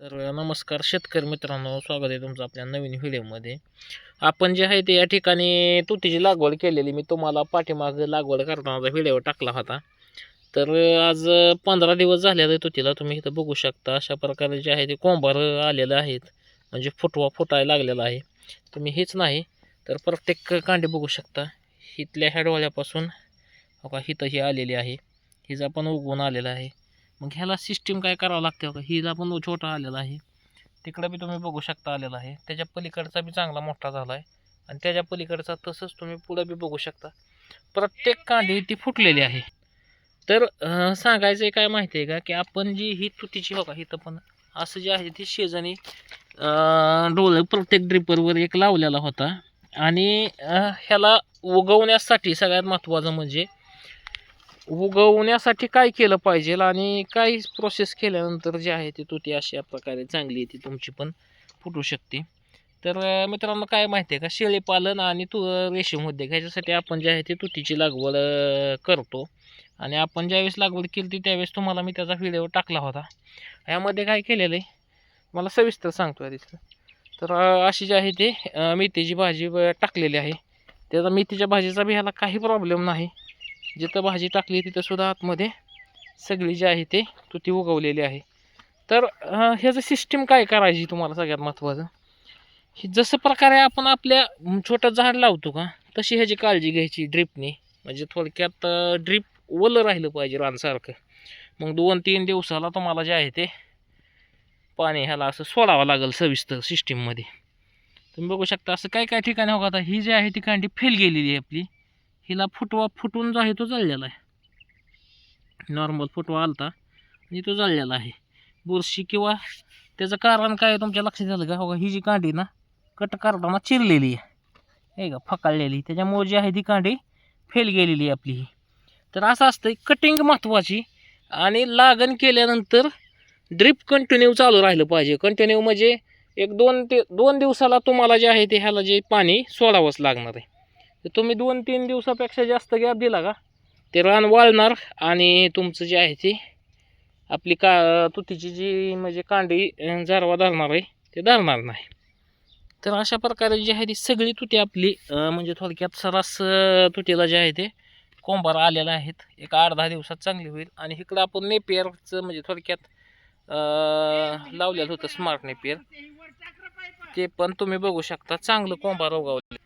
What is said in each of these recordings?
तर नमस्कार शेतकरी मित्रांनो, स्वागत आहे तुमचं आपल्या नवीन व्हिडिओमध्ये. आपण जे आहे ते या ठिकाणी तुतीची लागवड केलेली मी तुम्हाला पाठीमागे लागवड करतानाचा व्हिडिओ टाकला होता. तर आज 15 दिवस झालेले आहे तुतीला. तुम्ही इथं बघू शकता अशा प्रकारे जे आहे ते कोंबार आलेले आहेत, म्हणजे फुटवा फुटायला लागलेला आहे. तुम्ही हेच नाही तर प्रत्येक कांडी बघू शकता. इथल्या ह्या डोळ्यापासून बघा हिथं ही आलेली आहे, हिचा पण उगवून आलेला आहे. मग ह्याला सिस्टीम काय करावं लागते बघा. हिला पण छोटा आलेला आहे, तिकडं बी तुम्ही बघू शकता आलेला आहे. त्याच्या पलीकडचा बी चांगला मोठा झाला आहे आणि त्याच्या पलीकडचा तसंच तुम्ही पुढं बी बघू शकता. प्रत्येक कांडी ती फुटलेली आहे. तर सांगायचं काय माहिती आहे का, की आपण जी ही तुतीची बघा इथं पण असं जे आहे ती शेजारी डोळे प्रत्येक ड्रिपरवर एक लावलेला होता. आणि ह्याला उगवण्यासाठी सगळ्यात महत्त्वाचं म्हणजे उगवण्यासाठी काय केलं पाहिजे आणि काय प्रोसेस केल्यानंतर जे आहे ती तुती अशा प्रकारे चांगली ती तुमची पण फुटू शकते. तर मित्रांनो काय माहिती आहे का, शेळीपालन आणि रेशीम उद्योग ह्याच्यासाठी आपण जे आहे ते तुतीची लागवड करतो. आणि आपण ज्यावेळेस लागवड केली ती त्यावेळेस तुम्हाला मी त्याचा व्हिडिओ टाकला होता. ह्यामध्ये काय केलेलं आहे मला सविस्तर सांगतो आहे तिथं. तर अशी जी आहे ते मेथीची भाजी टाकलेली आहे. त्याचा मेथीच्या भाजीचा बी ह्याला काही प्रॉब्लेम नाही. जिथं भाजी टाकली तिथं सुद्धा आतमध्ये सगळी जी आहे ते तुती उगवलेली आहे. तर ह्याचं सिस्टीम काय करायची तुम्हाला सगळ्यात महत्त्वाचं, ही जसं प्रकारे आपण आपल्या छोटं झाड लावतो का तशी ह्याची काळजी घ्यायची ड्रीपने. म्हणजे थोडक्यात ड्रीप ओलं राहिलं पाहिजे रानसारखं. मग 2-3 दिवसाला तुम्हाला जे आहे ते पाणी ह्याला असं सोडावं लागेल सविस्तर सिस्टीममध्ये. तुम्ही बघू शकता असं काय काय ठिकाणी हो. आता ही जी आहे ती कांडी फेल गेलेली आहे आपली. हिला फुटवा फुटून जो आहे तो जळलेला आहे. नॉर्मल फुटवा आलता आणि तो जळलेला आहे. बुरशी किंवा त्याचं कारण काय तुमच्या लक्षात आलं का? हो, ही जी कांडी ना कट करताना चिरलेली आहे हे का, फकाळलेली, त्याच्यामुळे जी आहे ती कांडी फेल गेलेली आहे आपली ही. तर असं असतं, कटिंग महत्त्वाची आणि लागण केल्यानंतर ड्रिप कंटिन्यू चालू राहिलं पाहिजे. कंटिन्यू म्हणजे एक 2 दिवसाला तुम्हाला जे आहे ते ह्याला जे पाणी सोडावंच लागणार आहे. तर तुम्ही 2-3 दिवसापेक्षा जास्त गॅप दिला का ते रान वाळणार आणि तुमचं जे आहे ते आपली तुतीची जी म्हणजे कांडी जारवा धरणार आहे ते धरणार नाही. तर अशा प्रकारे जी आहे ती सगळी तुती आपली म्हणजे थोडक्यात सरास तुतीला जे आहे ते कोंबार आलेला आहेत. एक 8-10 दिवसात चांगली होईल. आणि इकडं आपण नेपियरचं म्हणजे थोडक्यात लावलेलं होतं स्मार्ट नेपियर, ते पण तुम्ही बघू शकता चांगलं कोंबार उगवलं.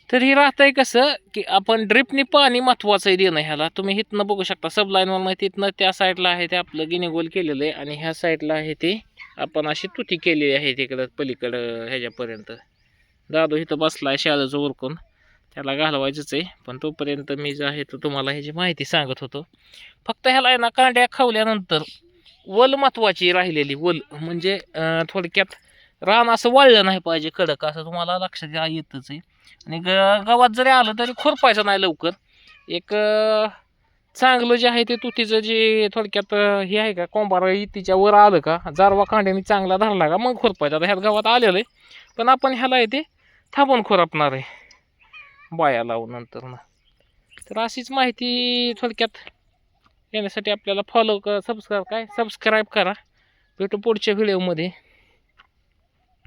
तर हे राहतंय कसं की आपण ड्रिपनी पाणी महत्त्वाचं आहे देणं ह्याला. तुम्ही इथनं बघू शकता सबलाईनवर नाही, तिथनं त्या साईडला आहे ते आपलं गिनीगोल केलेलं आहे आणि ह्या साईडला आहे ते आपण अशी तुती केलेली आहे तिकडं पलीकडं ह्याच्यापर्यंत. दादू इथं बसला आहे शाळेचं उरकून, त्याला घालवायचंच आहे. पण तोपर्यंत मी जे आहे तो तुम्हाला ह्याची माहिती सांगत होतो. फक्त ह्याला आहे ना कांड्या खावल्यानंतर वल महत्त्वाची राहिलेली वल, म्हणजे थोडक्यात रान असं वाळलं नाही पाहिजे कडक, असं तुम्हाला लक्षात येतच आहे. आणि गावात जरी आलं तरी खुरपायचं नाही लवकर. एक चांगलं जे आहे ते तुतीचं जे थोडक्यात हे आहे का कोंबार इतीच्या वर आलं का जारवा कांड्याने चांगला धरला का मग खुरपायचं. आता ह्यात गावात आलेलं आहे पण आपण ह्याला येते थांबून खुरपणार आहे बाया लावून नंतर ना. तर अशीच माहिती थोडक्यात येण्यासाठी आपल्याला फॉलो सबस्क्राईब करा. भेटू पुढच्या व्हिडिओमध्ये.